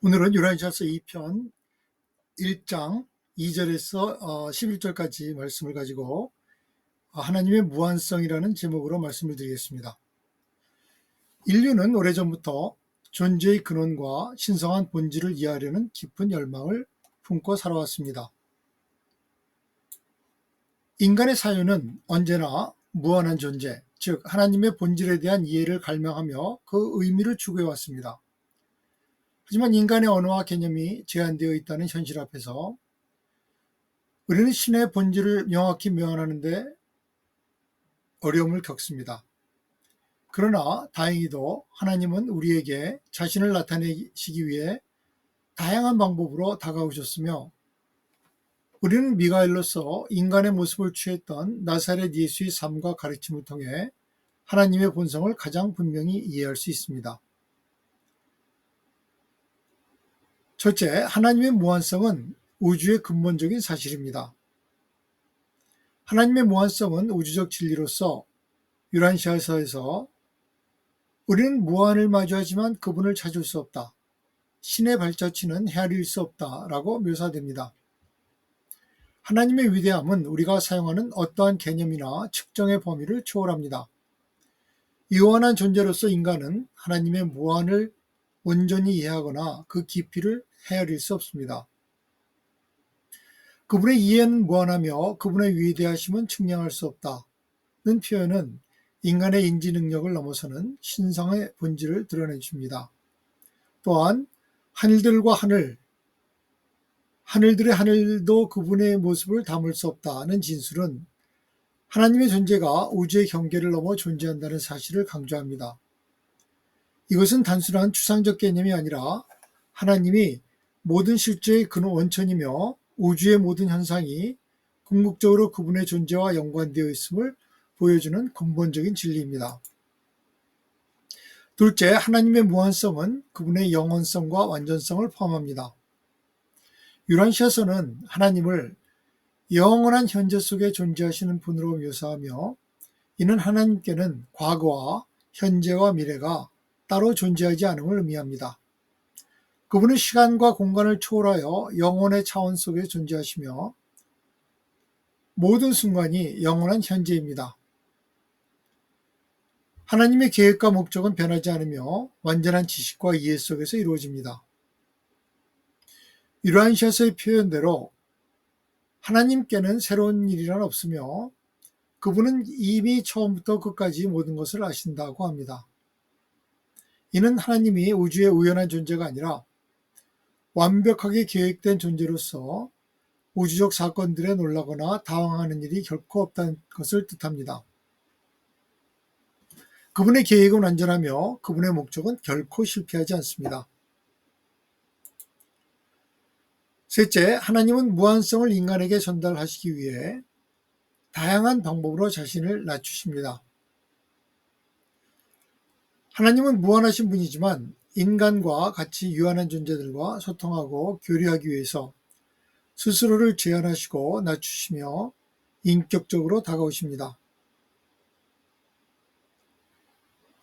오늘은 요한일서 2편 1장 2절에서 11절까지 말씀을 가지고 하나님의 무한성이라는 제목으로 말씀을 드리겠습니다. 인류는 오래전부터 존재의 근원과 신성한 본질을 이해하려는 깊은 열망을 품고 살아왔습니다. 인간의 사유는 언제나 무한한 존재, 즉 하나님의 본질에 대한 이해를 갈망하며 그 의미를 추구해왔습니다. 하지만 인간의 언어와 개념이 제한되어 있다는 현실 앞에서 우리는 신의 본질을 명확히 묘안하는 데 어려움을 겪습니다. 그러나 다행히도 하나님은 우리에게 자신을 나타내시기 위해 다양한 방법으로 다가오셨으며, 우리는 미가엘로서 인간의 모습을 취했던 나사렛 예수의 삶과 가르침을 통해 하나님의 본성을 가장 분명히 이해할 수 있습니다. 첫째, 하나님의 무한성은 우주의 근본적인 사실입니다. 하나님의 무한성은 우주적 진리로서 유란시아서에서 우리는 무한을 마주하지만 그분을 찾을 수 없다, 신의 발자취는 헤아릴 수 없다 라고 묘사됩니다. 하나님의 위대함은 우리가 사용하는 어떠한 개념이나 측정의 범위를 초월합니다. 유한한 존재로서 인간은 하나님의 무한을 온전히 이해하거나 그 깊이를 헤아릴 수 없습니다. 그분의 이해는 무한하며 그분의 위대하심은 측량할 수 없다는 표현은 인간의 인지 능력을 넘어서는 신성의 본질을 드러내 줍니다. 또한 하늘들과 하늘들의 하늘도 그분의 모습을 담을 수 없다는 진술은 하나님의 존재가 우주의 경계를 넘어 존재한다는 사실을 강조합니다. 이것은 단순한 추상적 개념이 아니라 하나님이 모든 실제의 근원 원천이며 우주의 모든 현상이 궁극적으로 그분의 존재와 연관되어 있음을 보여주는 근본적인 진리입니다. 둘째, 하나님의 무한성은 그분의 영원성과 완전성을 포함합니다. 유란시아서는 하나님을 영원한 현재 속에 존재하시는 분으로 묘사하며, 이는 하나님께는 과거와 현재와 미래가 따로 존재하지 않음을 의미합니다. 그분은 시간과 공간을 초월하여 영혼의 차원 속에 존재하시며 모든 순간이 영원한 현재입니다. 하나님의 계획과 목적은 변하지 않으며 완전한 지식과 이해 속에서 이루어집니다. 유란시아서의 표현대로 하나님께는 새로운 일이란 없으며 그분은 이미 처음부터 끝까지 모든 것을 아신다고 합니다. 이는 하나님이 우주의 우연한 존재가 아니라 완벽하게 계획된 존재로서 우주적 사건들에 놀라거나 당황하는 일이 결코 없다는 것을 뜻합니다. 그분의 계획은 완전하며 그분의 목적은 결코 실패하지 않습니다. 셋째, 하나님은 무한성을 인간에게 전달하시기 위해 다양한 방법으로 자신을 낮추십니다. 하나님은 무한하신 분이지만 인간과 같이 유한한 존재들과 소통하고 교류하기 위해서 스스로를 제한하시고 낮추시며 인격적으로 다가오십니다.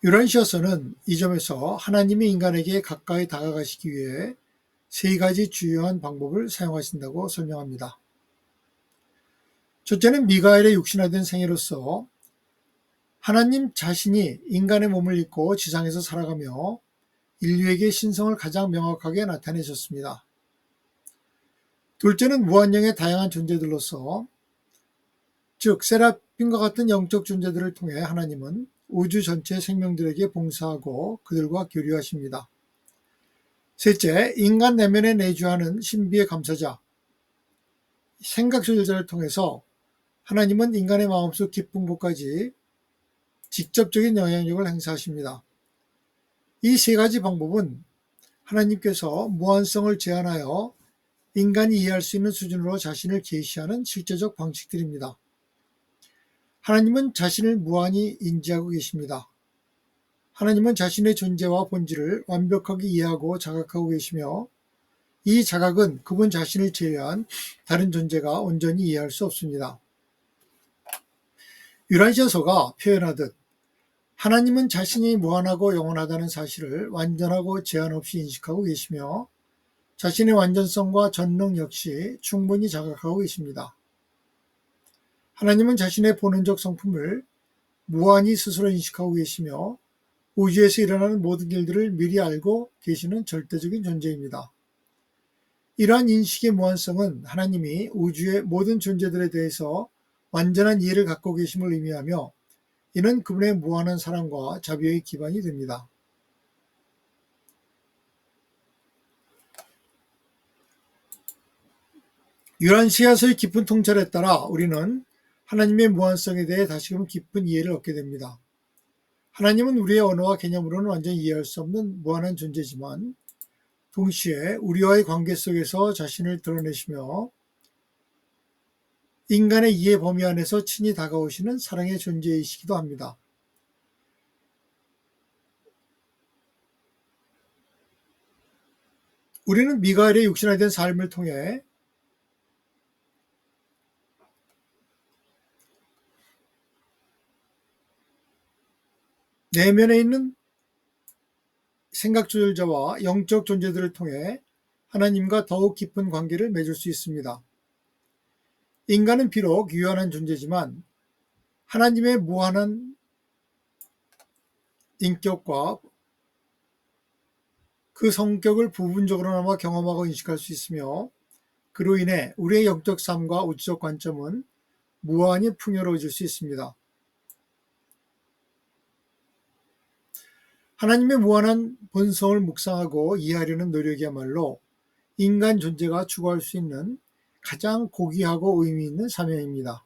유란시아서는 이 점에서 하나님이 인간에게 가까이 다가가시기 위해 세 가지 주요한 방법을 사용하신다고 설명합니다. 첫째는 미가엘의 육신화된 생애로서 하나님 자신이 인간의 몸을 입고 지상에서 살아가며 인류에게 신성을 가장 명확하게 나타내셨습니다. 둘째는 무한령의 다양한 존재들로서, 즉 세라핌과 같은 영적 존재들을 통해 하나님은 우주 전체 생명들에게 봉사하고 그들과 교류하십니다. 셋째, 인간 내면에 내주하는 신비의 감사자, 생각 조절자를 통해서 하나님은 인간의 마음속 깊은 곳까지 직접적인 영향력을 행사하십니다. 이 세 가지 방법은 하나님께서 무한성을 제한하여 인간이 이해할 수 있는 수준으로 자신을 계시하는 실제적 방식들입니다. 하나님은 자신을 무한히 인지하고 계십니다. 하나님은 자신의 존재와 본질을 완벽하게 이해하고 자각하고 계시며, 이 자각은 그분 자신을 제외한 다른 존재가 온전히 이해할 수 없습니다. 유란시아서가 표현하듯 하나님은 자신이 무한하고 영원하다는 사실을 완전하고 제한 없이 인식하고 계시며 자신의 완전성과 전능 역시 충분히 자각하고 계십니다. 하나님은 자신의 본원적 성품을 무한히 스스로 인식하고 계시며 우주에서 일어나는 모든 일들을 미리 알고 계시는 절대적인 존재입니다. 이러한 인식의 무한성은 하나님이 우주의 모든 존재들에 대해서 완전한 이해를 갖고 계심을 의미하며 이는 그분의 무한한 사랑과 자비의 기반이 됩니다. 유란시아서의 깊은 통찰에 따라 우리는 하나님의 무한성에 대해 다시금 깊은 이해를 얻게 됩니다. 하나님은 우리의 언어와 개념으로는 완전히 이해할 수 없는 무한한 존재지만 동시에 우리와의 관계 속에서 자신을 드러내시며 인간의 이해 범위 안에서 친히 다가오시는 사랑의 존재이시기도 합니다. 우리는 미가엘의 육신화된 삶을 통해 내면에 있는 생각 조절자와 영적 존재들을 통해 하나님과 더욱 깊은 관계를 맺을 수 있습니다. 인간은 비록 유한한 존재지만 하나님의 무한한 인격과 그 성격을 부분적으로나마 경험하고 인식할 수 있으며 그로 인해 우리의 영적 삶과 우주적 관점은 무한히 풍요로워질 수 있습니다. 하나님의 무한한 본성을 묵상하고 이해하려는 노력이야말로 인간 존재가 추구할 수 있는 가장 고귀하고 의미 있는 사명입니다.